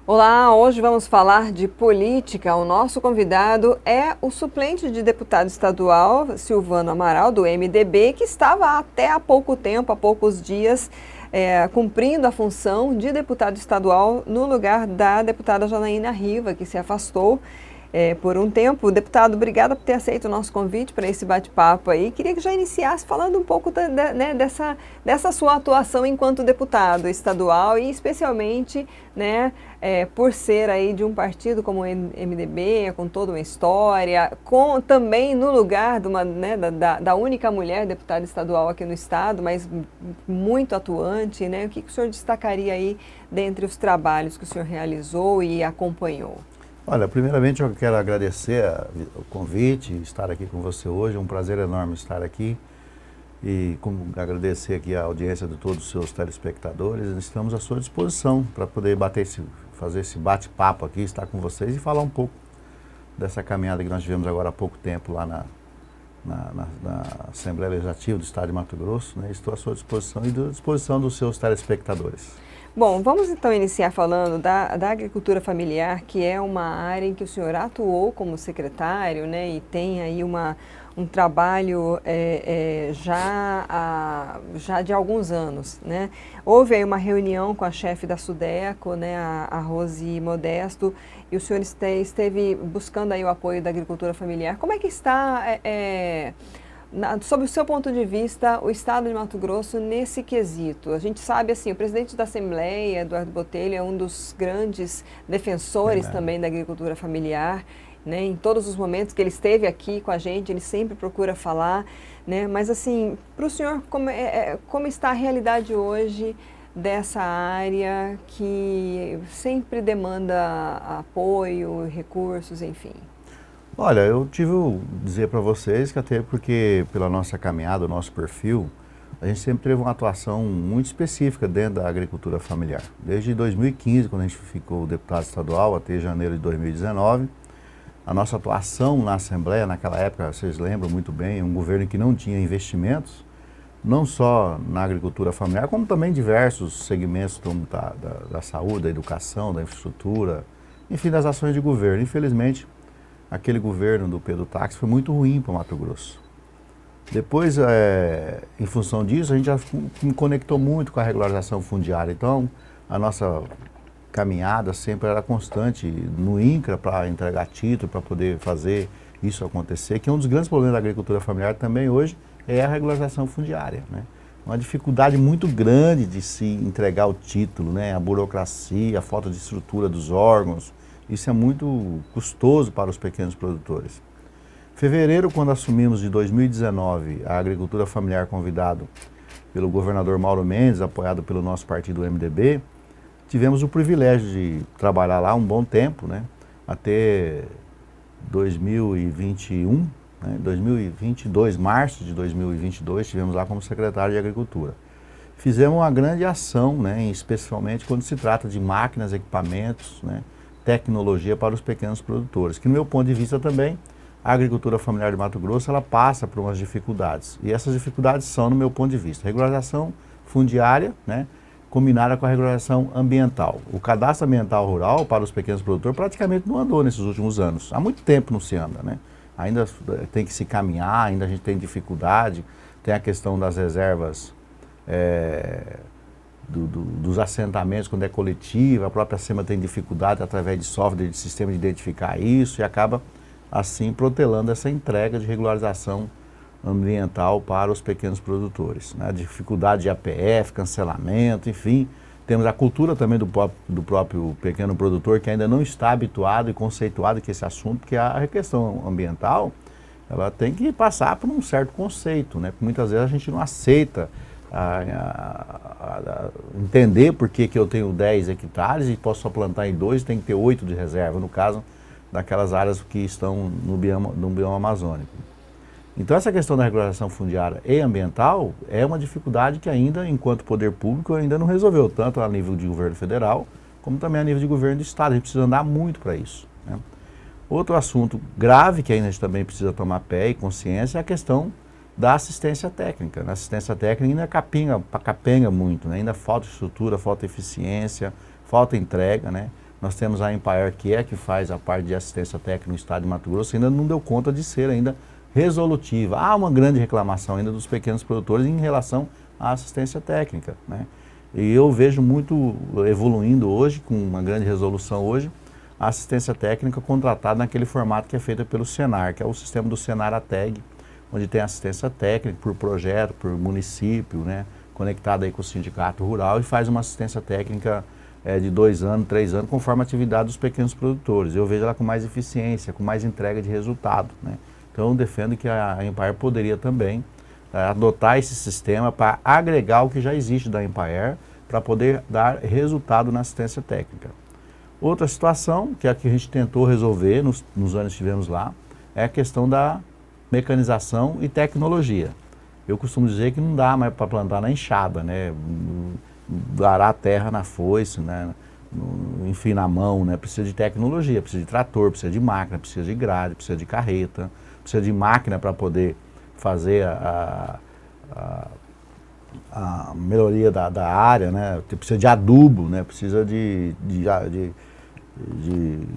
Olá, hoje vamos falar de política. O nosso convidado é o suplente de deputado estadual, Silvano Amaral, do MDB, que estava até há pouco tempo, há poucos dias, cumprindo a função de deputado estadual no lugar da deputada Janaína Riva, que se afastou por um tempo. Deputado, obrigada por ter aceito o nosso convite para esse bate-papo aí. Queria que já iniciasse falando um pouco dessa sua atuação enquanto deputado estadual e especialmente, né, por ser aí de um partido como o MDB, com toda uma história, também no lugar de da única mulher deputada estadual aqui no estado, mas muito atuante, né? O que o senhor destacaria aí dentre os trabalhos que o senhor realizou e acompanhou? Olha, primeiramente eu quero agradecer o convite, estar aqui com você hoje, é um prazer enorme estar aqui e agradecer aqui a audiência de todos os seus telespectadores. Estamos à sua disposição para poder fazer esse bate-papo aqui, estar com vocês e falar um pouco dessa caminhada que nós tivemos agora há pouco tempo lá na Assembleia Legislativa do Estado de Mato Grosso, né? Estou à sua disposição e à disposição dos seus telespectadores. Bom, vamos então iniciar falando da agricultura familiar, que é uma área em que o senhor atuou como secretário, né, e tem aí um trabalho já de alguns anos, né? Houve aí uma reunião com a chefe da Sudeco, né, a Rose Modesto, e o senhor esteve buscando aí o apoio da agricultura familiar. Como é que está... sob o seu ponto de vista, o estado de Mato Grosso nesse quesito? A gente sabe, assim, o presidente da Assembleia, Eduardo Botelho, é um dos grandes defensores também da agricultura familiar, né? Em todos os momentos que ele esteve aqui com a gente, ele sempre procura falar, né? Mas, assim, para o senhor, como está a realidade hoje dessa área que sempre demanda apoio, recursos, enfim? Olha, eu tive o dizer para vocês que até porque pela nossa caminhada, o nosso perfil, a gente sempre teve uma atuação muito específica dentro da agricultura familiar. Desde 2015, quando a gente ficou deputado estadual, até janeiro de 2019, a nossa atuação na Assembleia, naquela época, vocês lembram muito bem, um governo que não tinha investimentos, não só na agricultura familiar, como também diversos segmentos da saúde, da educação, da infraestrutura, enfim, das ações de governo. Infelizmente, aquele governo do Pedro Táxi foi muito ruim para o Mato Grosso. Depois, em função disso, a gente já me conectou muito com a regularização fundiária. Então, a nossa caminhada sempre era constante no INCRA para entregar título, para poder fazer isso acontecer, que é um dos grandes problemas da agricultura familiar também hoje é a regularização fundiária, né? Uma dificuldade muito grande de se entregar o título, né? A burocracia, a falta de estrutura dos órgãos. Isso é muito custoso para os pequenos produtores. Fevereiro, quando assumimos de 2019 a agricultura familiar convidado pelo governador Mauro Mendes, apoiado pelo nosso partido MDB, tivemos o privilégio de trabalhar lá um bom tempo, né? Até 2021, né? 2022, março de 2022, estivemos lá como secretário de Agricultura. Fizemos uma grande ação, né? Especialmente quando se trata de máquinas, equipamentos, né? Tecnologia para os pequenos produtores, que no meu ponto de vista também, a agricultura familiar de Mato Grosso, ela passa por umas dificuldades. E essas dificuldades são, no meu ponto de vista, regularização fundiária, né, combinada com a regularização ambiental. O cadastro ambiental rural para os pequenos produtores praticamente não andou nesses últimos anos. Há muito tempo não se anda, né? Ainda tem que se caminhar, ainda a gente tem dificuldade, tem a questão das reservas dos assentamentos, quando é coletiva, a própria SEMA tem dificuldade através de software, de sistema de identificar isso e acaba, assim, protelando essa entrega de regularização ambiental para os pequenos produtores, né? Dificuldade de APF, cancelamento, enfim. Temos a cultura também do próprio pequeno produtor que ainda não está habituado e conceituado com esse assunto, porque a questão ambiental, ela tem que passar por um certo conceito, né? Porque muitas vezes a gente não aceita entender por que eu tenho 10 hectares e posso só plantar em 2 e tem que ter 8 de reserva, no caso daquelas áreas que estão no bioma amazônico. Então essa questão da regularização fundiária e ambiental é uma dificuldade que ainda, enquanto poder público, ainda não resolveu, tanto a nível de governo federal, como também a nível de governo do estado. A gente precisa andar muito para isso, né? Outro assunto grave que ainda a gente também precisa tomar pé e consciência é a questão da assistência técnica. A assistência técnica ainda capenga muito, né? Ainda falta estrutura, falta eficiência, falta entrega, né? Nós temos a Empire, que faz a parte de assistência técnica no estado de Mato Grosso, ainda não deu conta de ser ainda resolutiva. Há uma grande reclamação ainda dos pequenos produtores em relação à assistência técnica, né? E eu vejo muito evoluindo hoje, com uma grande resolução hoje, a assistência técnica contratada naquele formato que é feito pelo Senar, que é o sistema do Senar ATEG, onde tem assistência técnica por projeto, por município, né, conectado aí com o sindicato rural e faz uma assistência técnica de 2 anos, 3 anos, conforme a atividade dos pequenos produtores. Eu vejo ela com mais eficiência, com mais entrega de resultado, né? Então eu defendo que a Empire poderia também adotar esse sistema para agregar o que já existe da Empire, para poder dar resultado na assistência técnica. Outra situação, que é a que a gente tentou resolver nos anos que estivemos lá, é a questão da mecanização e tecnologia. Eu costumo dizer que não dá mais para plantar na enxada, né? Arar a terra na foice, né? Enfim, na mão, né? Precisa de tecnologia, precisa de trator, precisa de máquina, precisa de grade, precisa de carreta, precisa de máquina para poder fazer a melhoria da área, né? Precisa de adubo, né? Precisa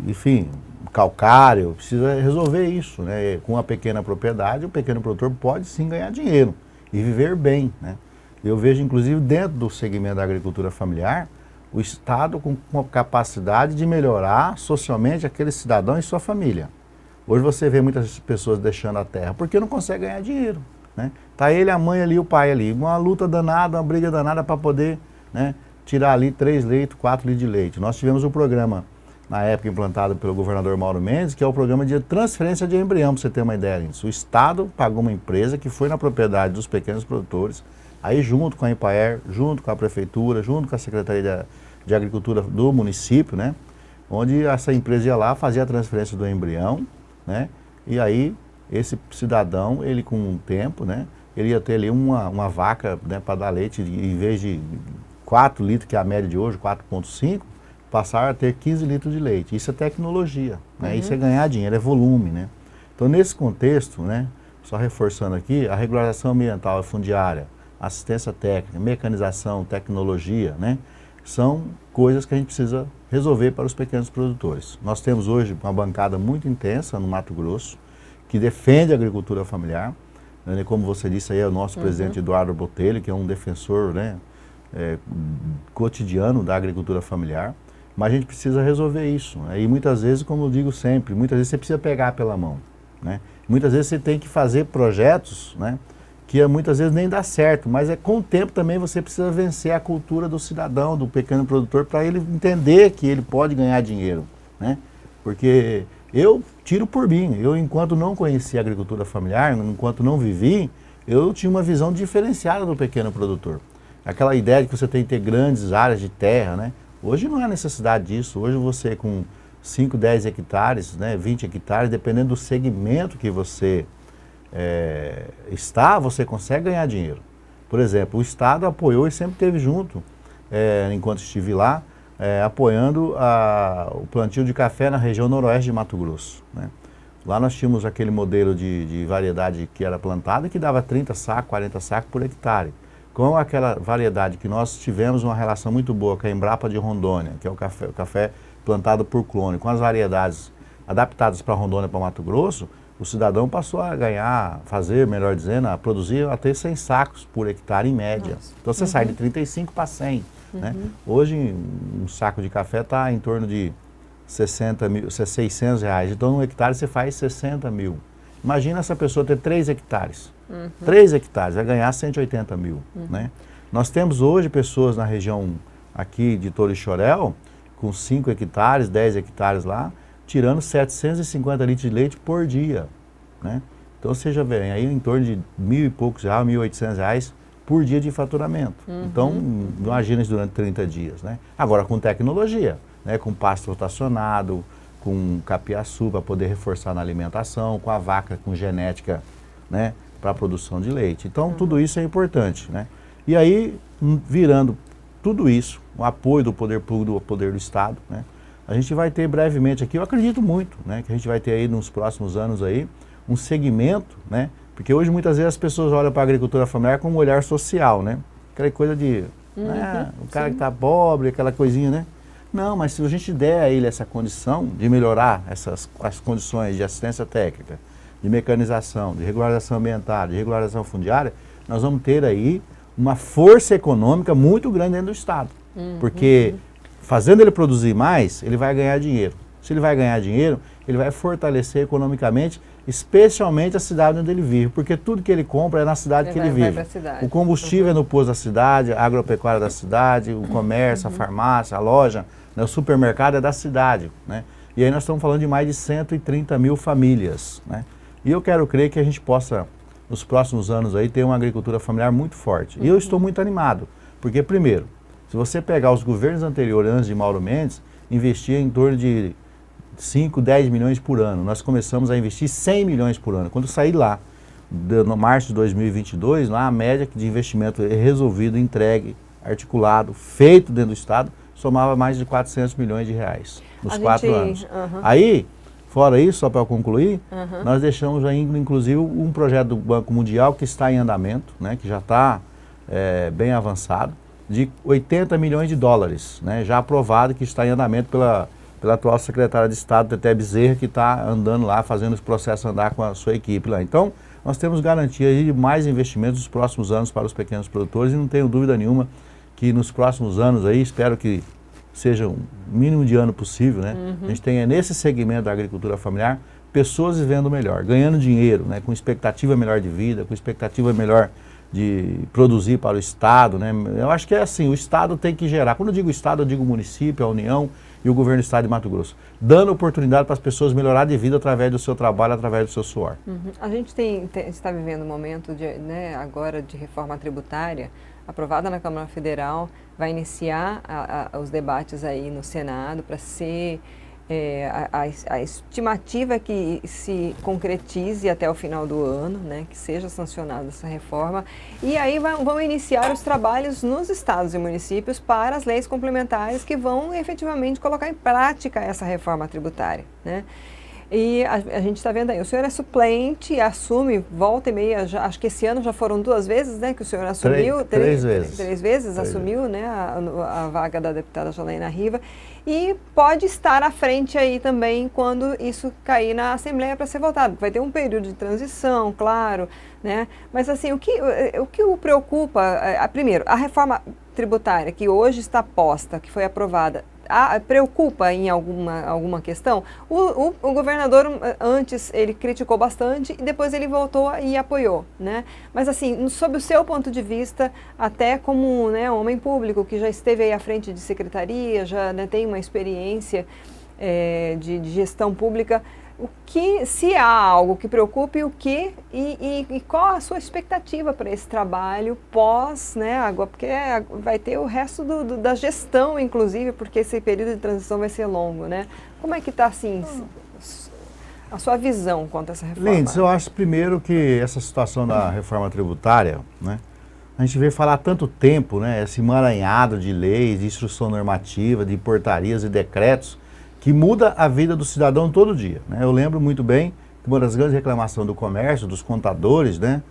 enfim, calcário, precisa resolver isso, né? Com uma pequena propriedade, o pequeno produtor pode sim ganhar dinheiro e viver bem, né? Eu vejo, inclusive, dentro do segmento da agricultura familiar, o Estado com a capacidade de melhorar socialmente aquele cidadão e sua família. Hoje você vê muitas pessoas deixando a terra porque não consegue ganhar dinheiro, né? Tá ele, a mãe ali, o pai ali, uma luta danada, uma briga danada para poder, né, tirar ali 3 leitos, 4 litros de leite. Nós tivemos um programa, na época implantado pelo governador Mauro Mendes, que é o programa de transferência de embrião, para você ter uma ideia disso. O Estado pagou uma empresa que foi na propriedade dos pequenos produtores, aí junto com a Empire, junto com a prefeitura, junto com a Secretaria de Agricultura do município, né, onde essa empresa ia lá, fazia a transferência do embrião, né, e aí esse cidadão, ele com o tempo, né, ele ia ter ali uma vaca, né, para dar leite, em vez de 4 litros, que é a média de hoje, 4,5, passar a ter 15 litros de leite. Isso é tecnologia, né? Isso é ganhar dinheiro, é volume, né? Então, nesse contexto, né, só reforçando aqui, a regularização ambiental e fundiária, assistência técnica, mecanização, tecnologia, né, são coisas que a gente precisa resolver para os pequenos produtores. Nós temos hoje uma bancada muito intensa no Mato Grosso, que defende a agricultura familiar, né, como você disse aí, é o nosso presidente Eduardo Botelho, que é um defensor, né, cotidiano da agricultura familiar, mas a gente precisa resolver isso, né? E muitas vezes, como eu digo sempre, muitas vezes você precisa pegar pela mão, né? Muitas vezes você tem que fazer projetos, né, que muitas vezes nem dá certo, mas com o tempo também você precisa vencer a cultura do cidadão, do pequeno produtor, para ele entender que ele pode ganhar dinheiro, né? Porque eu tiro por mim, eu enquanto não conheci a agricultura familiar, enquanto não vivi, eu tinha uma visão diferenciada do pequeno produtor. Aquela ideia de que você tem que ter grandes áreas de terra, né? Hoje não há necessidade disso. Hoje você com 5, 10 hectares, né, 20 hectares, dependendo do segmento que você está, você consegue ganhar dinheiro. Por exemplo, o Estado apoiou e sempre esteve junto, enquanto estive lá, apoiando o plantio de café na região noroeste de Mato Grosso, né? Lá nós tínhamos aquele modelo de variedade que era plantada que dava 30 sacos, 40 sacos por hectare. Com aquela variedade que nós tivemos uma relação muito boa com a Embrapa de Rondônia, que é o café plantado por clone, com as variedades adaptadas para Rondônia e para Mato Grosso, o cidadão passou a ganhar, melhor dizendo, a produzir até 100 sacos por hectare em média. Nossa. Então você sai de 35 para 100. Né? Hoje um saco de café está em torno de 60 mil, 600 reais. Então no hectare você faz 60 mil. Imagina essa pessoa ter 3 hectares. 3 hectares, vai ganhar 180 mil. Né? Nós temos hoje pessoas na região aqui de Torixoréu, com 5 hectares, 10 hectares lá, tirando 750 litros de leite por dia. Né? Então você já vê aí em torno de R$1.000 e poucos, R$1.800 por dia de faturamento. Então, imagina isso durante 30 dias. Né? Agora com tecnologia, né? Com pasto rotacionado, com capiaçu para poder reforçar na alimentação, com a vaca com genética, né, para a produção de leite. Então, tudo isso é importante. Né? E aí, virando tudo isso, o apoio do poder público, do poder do Estado, né, a gente vai ter brevemente aqui, eu acredito muito, né, que a gente vai ter aí nos próximos anos aí um segmento, né, porque hoje muitas vezes as pessoas olham para a agricultura familiar com um olhar social, né, aquela coisa de, o cara que está pobre, aquela coisinha, né. Não, mas se a gente der a ele essa condição de melhorar as condições de assistência técnica, de mecanização, de regularização ambiental, de regularização fundiária, nós vamos ter aí uma força econômica muito grande dentro do Estado. Porque fazendo ele produzir mais, ele vai ganhar dinheiro. Se ele vai ganhar dinheiro, ele vai fortalecer economicamente, especialmente a cidade onde ele vive, porque tudo que ele compra é na cidade que ele vive. O combustível é no posto da cidade, a agropecuária da cidade, o comércio, a farmácia, a loja, né, o supermercado é da cidade, né? E aí nós estamos falando de mais de 130 mil famílias, né? E eu quero crer que a gente possa, nos próximos anos aí, ter uma agricultura familiar muito forte. E eu estou muito animado, porque primeiro, se você pegar os governos anteriores, antes de Mauro Mendes, investia em torno de 5, 10 milhões por ano. Nós começamos a investir 100 milhões por ano. Quando eu saí lá, no março de 2022, lá a média de investimento resolvido, entregue, articulado, feito dentro do Estado, somava mais de 400 milhões de reais nos 4 anos. Aí, fora isso, só para concluir, nós deixamos ainda, inclusive, um projeto do Banco Mundial que está em andamento, né, que já está bem avançado, de 80 milhões de dólares, né, já aprovado, que está em andamento pela atual secretária de Estado, Teté Bezerra, que está andando lá, fazendo esse processo andar com a sua equipe lá. Então, nós temos garantia de mais investimentos nos próximos anos para os pequenos produtores e não tenho dúvida nenhuma que nos próximos anos aí, espero que seja o mínimo de ano possível, né? A gente tenha nesse segmento da agricultura familiar pessoas vivendo melhor, ganhando dinheiro, né? Com expectativa melhor de vida, com expectativa melhor de produzir para o Estado, né? Eu acho que é assim, o Estado tem que gerar, quando eu digo Estado, eu digo município, a União e o governo do Estado de Mato Grosso, dando oportunidade para as pessoas melhorar de vida através do seu trabalho, através do seu suor. A gente está vivendo um momento agora de reforma tributária, aprovada na Câmara Federal, vai iniciar os debates aí no Senado para ser a estimativa que se concretize até o final do ano, né, que seja sancionada essa reforma, e aí vão iniciar os trabalhos nos estados e municípios para as leis complementares que vão efetivamente colocar em prática essa reforma tributária, né? E a gente está vendo aí, o senhor é suplente, assume, volta e meia, acho que esse ano já foram 2 vezes, né, que o senhor assumiu. Três vezes. 3 vezes assumiu, né, a vaga da deputada Janaína Riva, e pode estar à frente aí também quando isso cair na Assembleia para ser votado. Vai ter um período de transição, claro, né, mas assim, o que o preocupa, primeiro, a reforma tributária que hoje está posta, que foi aprovada, preocupa em alguma questão? O governador antes ele criticou bastante e depois ele voltou e apoiou, né? Mas assim, sob o seu ponto de vista, até como, né, homem público que já esteve aí à frente de secretaria, já, né, tem uma experiência de gestão pública, se há algo que preocupe, e qual a sua expectativa para esse trabalho pós, né, agora, porque vai ter o resto da gestão, inclusive, porque esse período de transição vai ser longo, né? Como é que está, assim, a sua visão quanto a essa reforma? Lindes, eu acho primeiro que essa situação da reforma tributária, né, a gente vê falar há tanto tempo, né, esse emaranhado de leis, de instrução normativa, de portarias e decretos, que muda a vida do cidadão todo dia, né? Eu lembro muito bem que uma das grandes reclamações do comércio, dos contadores, né,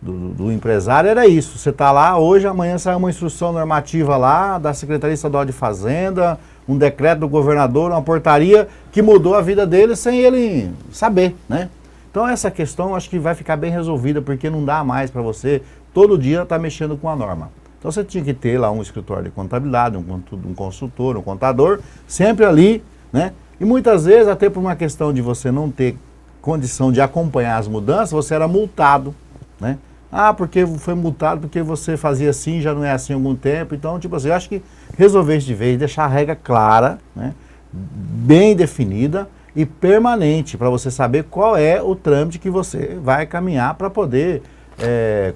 do empresário, era isso. Você está lá, hoje, amanhã sai uma instrução normativa lá da Secretaria Estadual de Fazenda, um decreto do governador, uma portaria que mudou a vida dele sem ele saber, né? Então essa questão acho que vai ficar bem resolvida, porque não dá mais para você todo dia estar mexendo com a norma. Então você tinha que ter lá um escritório de contabilidade, um consultor, um contador, sempre ali, né? E muitas vezes, até por uma questão de você não ter condição de acompanhar as mudanças, você era multado, né? Ah, porque foi multado porque você fazia assim, já não é assim há algum tempo. Então, tipo assim, eu acho que resolver isso de vez, deixar a regra clara, né, bem definida e permanente, para você saber qual é o trâmite que você vai caminhar para poder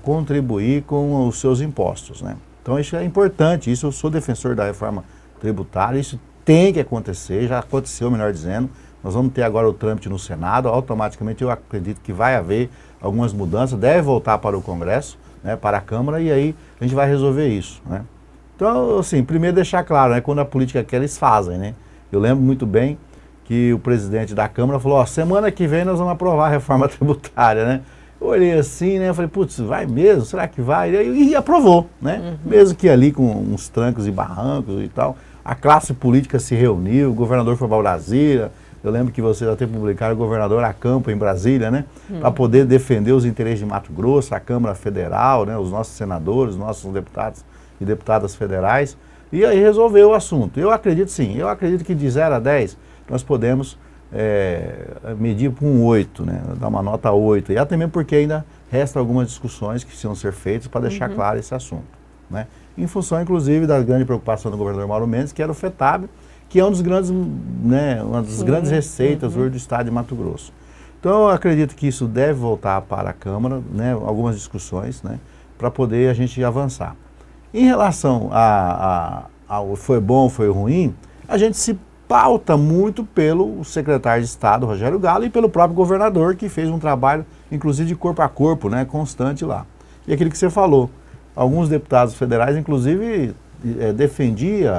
contribuir com os seus impostos, né? Então, isso é importante. Isso eu sou defensor da reforma tributária, isso tem que acontecer, já aconteceu, melhor dizendo. Nós vamos ter agora o trâmite no Senado, automaticamente eu acredito que vai haver algumas mudanças, deve voltar para o Congresso, né, para a Câmara, e aí a gente vai resolver isso, né? Então, assim, primeiro deixar claro, né, quando a política quer, eles fazem, né? Eu lembro muito bem que o presidente da Câmara falou, ó, semana que vem nós vamos aprovar a reforma tributária, né? Eu olhei assim, né, eu falei, putz, vai mesmo? Será que vai? E aprovou, né? Mesmo que ali com uns trancos e barrancos e tal, a classe política se reuniu, o governador foi para Brasília. Eu lembro que vocês até publicaram o governador a campo em Brasília, né? Para poder defender os interesses de Mato Grosso, a Câmara Federal, né? Os nossos senadores, os nossos deputados e deputadas federais. E aí resolveu o assunto. Eu acredito sim, eu acredito que de 0 a 10 nós podemos medir por um 8, né? Dar uma nota 8. E até mesmo porque ainda restam algumas discussões que precisam ser feitas para deixar claro esse assunto, né? Em função, inclusive, da grande preocupação do governador Mauro Mendes, que era o FETAB, que é um dos grandes, né, uma das grandes receitas hoje do estado de Mato Grosso. Então, eu acredito que isso deve voltar para a Câmara, né, algumas discussões, né, para poder a gente avançar. Em relação ao foi bom, foi ruim, a gente se pauta muito pelo secretário de Estado, Rogério Galo, e pelo próprio governador, que fez um trabalho, inclusive, de corpo a corpo, né, constante lá. E aquilo que você falou, alguns deputados federais, inclusive, defendiam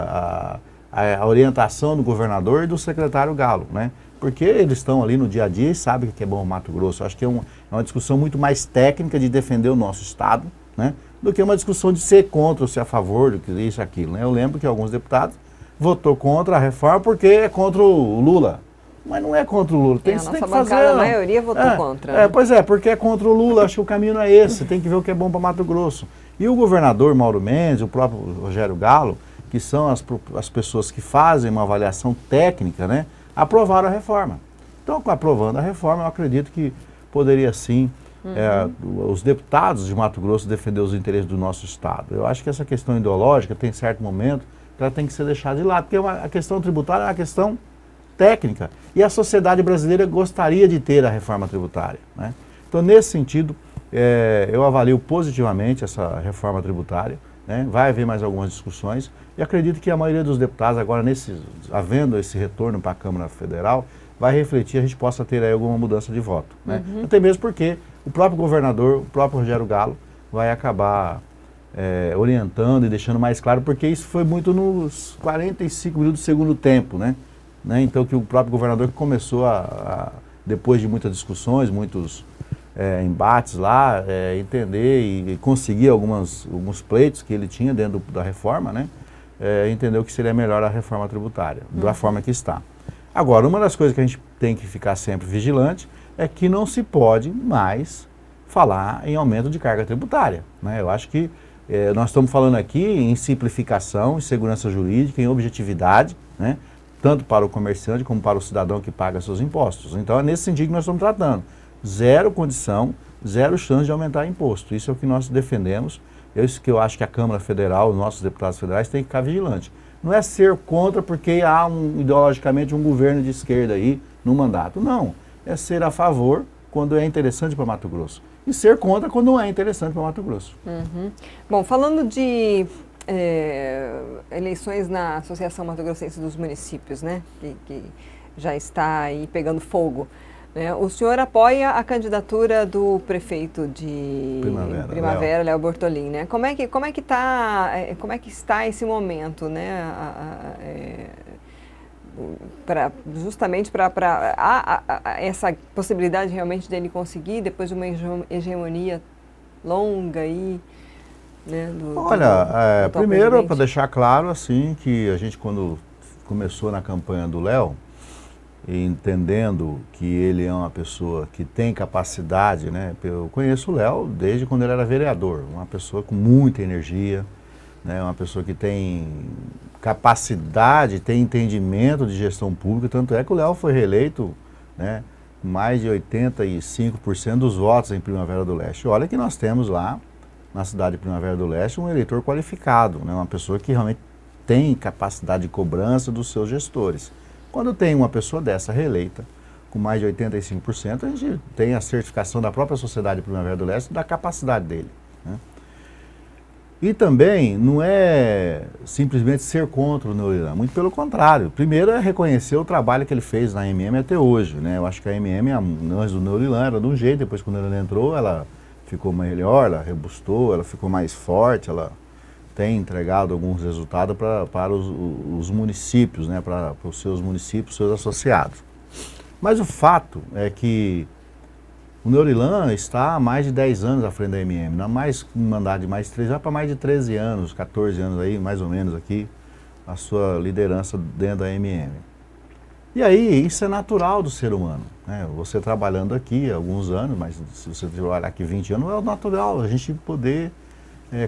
a orientação do governador e do secretário Galo, né? Porque eles estão ali no dia a dia e sabem o que é bom o Mato Grosso. Eu acho que é uma discussão muito mais técnica de defender o nosso estado, né? Do que uma discussão de ser contra ou ser a favor do que isso, aquilo, né? Eu lembro que alguns deputados votou contra a reforma porque é contra o Lula. Mas não é contra o Lula. A nossa bancada, a maioria votou contra. Né? Pois é, porque é contra o Lula. Acho que o caminho não é esse. Tem que ver o que é bom para Mato Grosso. E o governador Mauro Mendes, o próprio Rogério Galo, que são as pessoas que fazem uma avaliação técnica, né, aprovaram a reforma. Então, aprovando a reforma, eu acredito que poderia sim os deputados de Mato Grosso defender os interesses do nosso estado. Eu acho que essa questão ideológica tem certo momento que ela tem que ser deixada de lado, porque a questão tributária é uma questão técnica e a sociedade brasileira gostaria de ter a reforma tributária, né? Então, nesse sentido, eu avalio positivamente essa reforma tributária, né? Vai haver mais algumas discussões e acredito que a maioria dos deputados agora, havendo esse retorno para a Câmara Federal, vai refletir, a gente possa ter aí alguma mudança de voto, né? Até mesmo porque o próprio governador, o próprio Rogério Galo, vai acabar orientando e deixando mais claro, porque isso foi muito nos 45 minutos do segundo tempo, né? Então que o próprio governador começou depois de muitas discussões, muitos embates lá, entender e conseguir alguns pleitos que ele tinha dentro da reforma, né? Entendeu que seria melhor a reforma tributária, da forma que está. Agora, uma das coisas que a gente tem que ficar sempre vigilante é que não se pode mais falar em aumento de carga tributária, né? Eu acho que nós estamos falando aqui em simplificação, em segurança jurídica, em objetividade, né? Tanto para o comerciante como para o cidadão que paga seus impostos. Então, é nesse sentido que nós estamos tratando. Zero condição, zero chance de aumentar imposto. Isso é o que nós defendemos. Isso que eu acho que a Câmara Federal, os nossos deputados federais têm que ficar vigilantes. Não é ser contra porque há ideologicamente um governo de esquerda aí no mandato. Não. É ser a favor quando é interessante para Mato Grosso. E ser contra quando não é interessante para Mato Grosso. Bom, falando de eleições na Associação Mato Grossense dos Municípios, né? Que já está aí pegando fogo. O senhor apoia a candidatura do prefeito de Primavera, Léo Bortolin, né? Como é que está esse momento, né? Justamente para essa possibilidade realmente dele conseguir, depois de uma hegemonia longa aí, né? Olha, primeiro, para deixar claro, assim, que a gente quando começou na campanha do Léo, entendendo que ele é uma pessoa que tem capacidade, né? Eu conheço o Léo desde quando ele era vereador, uma pessoa com muita energia, né? Uma pessoa que tem capacidade, tem entendimento de gestão pública, tanto é que o Léo foi reeleito, né, com mais de 85% dos votos em Primavera do Leste. Olha que nós temos lá, na cidade de Primavera do Leste, um eleitor qualificado, né? Uma pessoa que realmente tem capacidade de cobrança dos seus gestores. Quando tem uma pessoa dessa reeleita, com mais de 85%, a gente tem a certificação da própria Sociedade Primavera do Leste da capacidade dele, né? E também não é simplesmente ser contra o Neurilan, muito pelo contrário. Primeiro é reconhecer o trabalho que ele fez na MM até hoje, né? Eu acho que a MM, antes do Neurilan, era de um jeito, depois que o Neurilan entrou, ela ficou melhor, ela robustou, ela ficou mais forte, ela tem entregado alguns resultados para os municípios, né, para os seus municípios, seus associados. Mas o fato é que o Neurilan está há mais de 10 anos à frente da MM, não mais um mandato de mais de 13, já para mais de 13 anos, 14 anos aí, mais ou menos aqui, a sua liderança dentro da MM. E aí, isso é natural do ser humano, né? Você trabalhando aqui há alguns anos, mas se você trabalhar aqui 20 anos, é natural a gente poder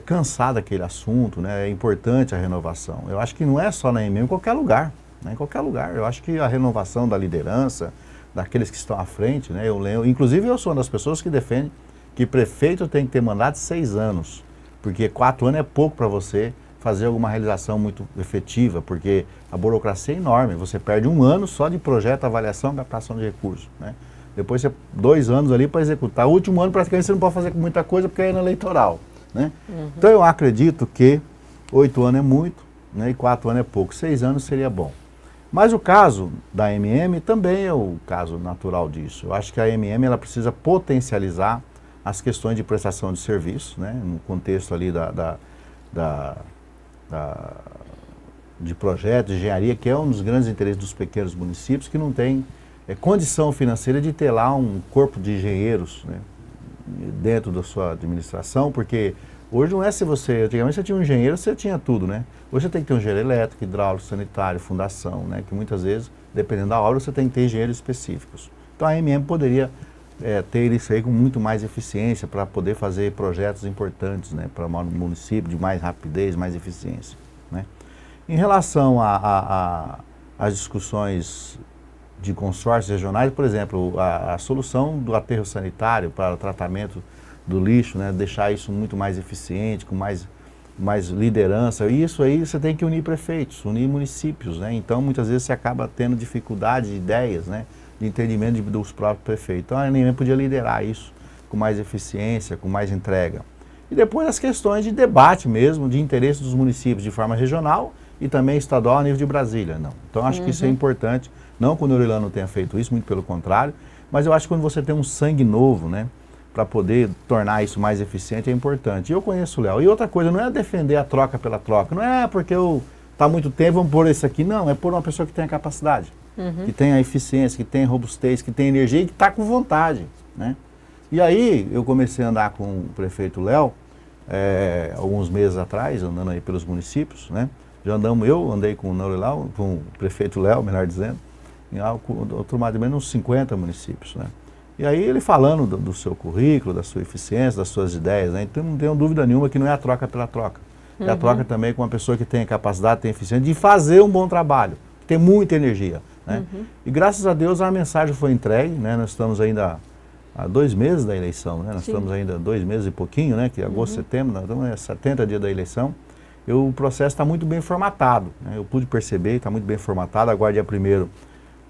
cansar daquele assunto, né? É importante a renovação. Eu acho que não é só na MM, em qualquer lugar, né? Em qualquer lugar. Eu acho que a renovação da liderança, daqueles que estão à frente, né? Eu lembro, inclusive eu sou uma das pessoas que defende que prefeito tem que ter mandato de 6 anos, porque 4 anos é pouco para você fazer alguma realização muito efetiva, porque a burocracia é enorme, você perde 1 ano só de projeto, avaliação e captação de recursos, né? Depois você 2 anos ali para executar, o último ano praticamente você não pode fazer muita coisa porque é ano eleitoral, né? Então eu acredito que 8 anos é muito, né? E 4 anos é pouco, 6 anos seria bom. Mas o caso da MM também é o caso natural disso. Eu acho que a MM ela precisa potencializar as questões de prestação de serviço, né? No contexto ali de projeto, de engenharia, que é um dos grandes interesses dos pequenos municípios, que não tem condição financeira de ter lá um corpo de engenheiros, né, dentro da sua administração, porque hoje não é se você, antigamente você tinha um engenheiro, você tinha tudo, né? Hoje você tem que ter um engenheiro elétrico, hidráulico, sanitário, fundação, né, que muitas vezes, dependendo da obra, você tem que ter engenheiros específicos. Então a MM poderia ter isso aí com muito mais eficiência para poder fazer projetos importantes, né, para o município de mais rapidez, mais eficiência, né? Em relação às discussões de consórcios regionais, por exemplo, a solução do aterro sanitário para o tratamento do lixo, né, deixar isso muito mais eficiente, com mais liderança, e isso aí você tem que unir prefeitos, unir municípios, né? Então muitas vezes você acaba tendo dificuldade de ideias, né, de entendimento dos próprios prefeitos. Então a ANEM podia liderar isso com mais eficiência, com mais entrega. E depois as questões de debate mesmo, de interesse dos municípios de forma regional e também estadual a nível de Brasília. Não. Então acho que isso é importante, não que o Neurilano não tenha feito isso, muito pelo contrário, mas eu acho que quando você tem um sangue novo, né, para poder tornar isso mais eficiente é importante. E eu conheço o Léo. E outra coisa, não é defender a troca pela troca, não é porque está há muito tempo, vamos pôr isso aqui, não, é por uma pessoa que tem a capacidade. Que tem a eficiência, que tem a robustez, que tem energia e que está com vontade, né? E aí eu comecei a andar com o prefeito Léo, alguns meses atrás, andando aí pelos municípios, né? Eu andei com o Neurilão, com o prefeito Léo, melhor dizendo, em outro mais ou menos uns 50 municípios, né? E aí ele falando do seu currículo, da sua eficiência, das suas ideias, né? Então não tenho dúvida nenhuma que não é a troca pela troca. É a troca também com uma pessoa que tem capacidade, tem eficiência de fazer um bom trabalho, que tem muita energia, né? E graças a Deus a mensagem foi entregue, né? Nós estamos ainda há 2 meses da eleição, né? Nós estamos ainda 2 meses e pouquinho, né? Que é agosto, setembro, nós estamos 70 dias da eleição. O processo está muito bem formatado, né? Eu pude perceber, está muito bem formatado. Agora dia 1º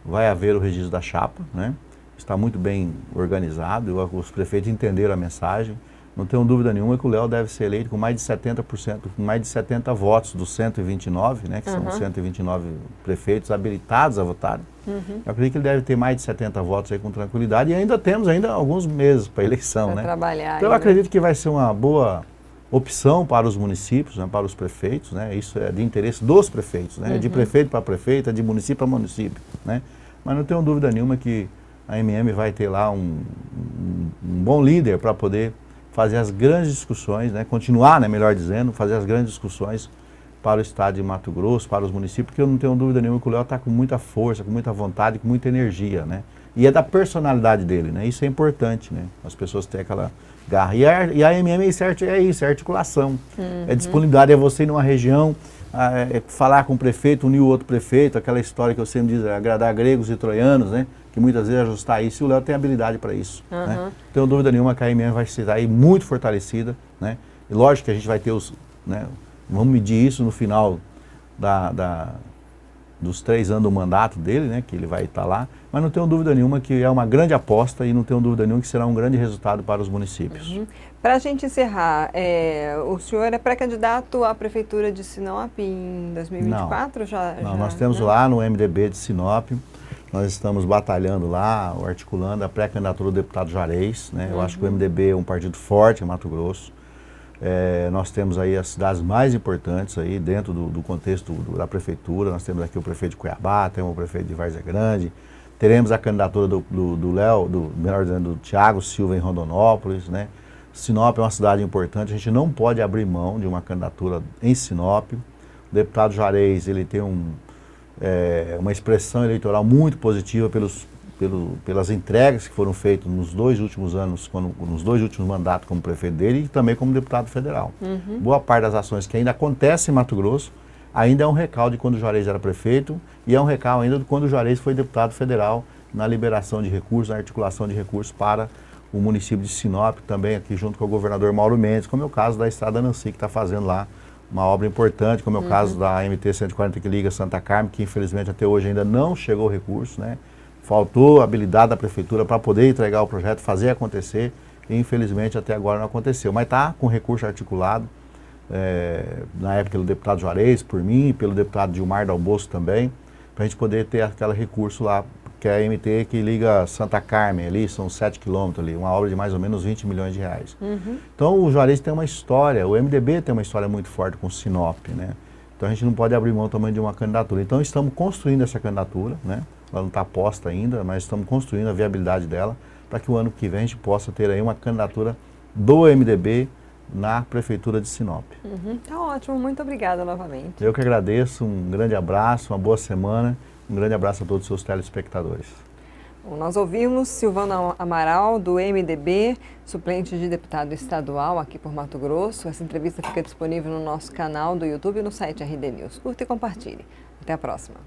vai haver o registro da chapa, né? Está muito bem organizado, os prefeitos entenderam a mensagem. Não tenho dúvida nenhuma que o Léo deve ser eleito com mais de 70%, com mais de 70 votos dos 129, né, que são 129 prefeitos habilitados a votar. Eu acredito que ele deve ter mais de 70 votos aí com tranquilidade e ainda temos alguns meses para a eleição, né? Trabalhar então eu acredito que vai ser uma boa opção para os municípios, né, para os prefeitos, né? Isso é de interesse dos prefeitos, né? De prefeito para prefeito, de município para município, né? Mas não tenho dúvida nenhuma que a MM vai ter lá um bom líder para poder fazer as grandes discussões, né, continuar, né, melhor dizendo, fazer as grandes discussões para o estado de Mato Grosso, para os municípios, porque eu não tenho dúvida nenhuma que o Léo está com muita força, com muita vontade, com muita energia, né? E é da personalidade dele, né? Isso é importante, né? As pessoas têm aquela garra. E a MM é isso, é articulação. É disponibilidade, é você ir numa região, falar com o prefeito, unir o outro prefeito, aquela história que eu sempre digo, agradar gregos e troianos, né? Que muitas vezes ajustar isso, e o Léo tem habilidade para isso, né? Não tenho dúvida nenhuma que a MM vai estar aí muito fortalecida, né? E lógico que a gente vai ter né, vamos medir isso no final dos 3 anos do mandato dele, né? Que ele vai estar lá, mas não tenho dúvida nenhuma que é uma grande aposta e não tenho dúvida nenhuma que será um grande resultado para os municípios. Para a gente encerrar, o senhor é pré-candidato à Prefeitura de Sinop em 2024? Não, nós temos lá no MDB de Sinop. Nós estamos batalhando lá, articulando a pré-candidatura do deputado Juarez, né? Eu acho que o MDB é um partido forte em Mato Grosso. Nós temos aí as cidades mais importantes aí dentro do contexto da prefeitura. Nós temos aqui o prefeito de Cuiabá, temos o prefeito de Várzea Grande, teremos a candidatura do Léo, melhor dizendo, do Thiago Silva em Rondonópolis, né? Sinop é uma cidade importante, a gente não pode abrir mão de uma candidatura em Sinop. O deputado Juarez, ele tem uma expressão eleitoral muito positiva pelas entregas que foram feitas nos 2 últimos anos, nos 2 últimos mandatos como prefeito dele e também como deputado federal. Boa parte das ações que ainda acontecem em Mato Grosso ainda é um recalque de quando o Juarez era prefeito e é um recalque ainda de quando o Juarez foi deputado federal na liberação de recursos, na articulação de recursos para o município de Sinop, também aqui junto com o governador Mauro Mendes, como é o caso da Estrada Nancy, que está fazendo lá uma obra importante, como é o caso da MT-140 que liga Santa Carmen, que infelizmente até hoje ainda não chegou o recurso, né? Faltou habilidade da prefeitura para poder entregar o projeto, fazer acontecer, e infelizmente até agora não aconteceu. Mas está com recurso articulado, na época pelo deputado Juarez, por mim, pelo deputado Gilmar Dal Bosco também, para a gente poder ter aquele recurso lá, que é a MT que liga Santa Carmen, ali são 7 quilômetros ali, uma obra de mais ou menos 20 milhões de reais. Então o Juarez tem uma história, o MDB tem uma história muito forte com Sinop, né? Então a gente não pode abrir mão também de uma candidatura. Então estamos construindo essa candidatura, né? Ela não está posta ainda, mas estamos construindo a viabilidade dela para que o ano que vem a gente possa ter aí uma candidatura do MDB na Prefeitura de Sinop. Tá ótimo, muito obrigada novamente. Eu que agradeço, um grande abraço, uma boa semana, um grande abraço a todos os seus telespectadores. Bom, nós ouvimos Silvano Amaral, do MDB, suplente de deputado estadual aqui por Mato Grosso. Essa entrevista fica disponível no nosso canal do YouTube e no site RD News. Curta e compartilhe. Até a próxima.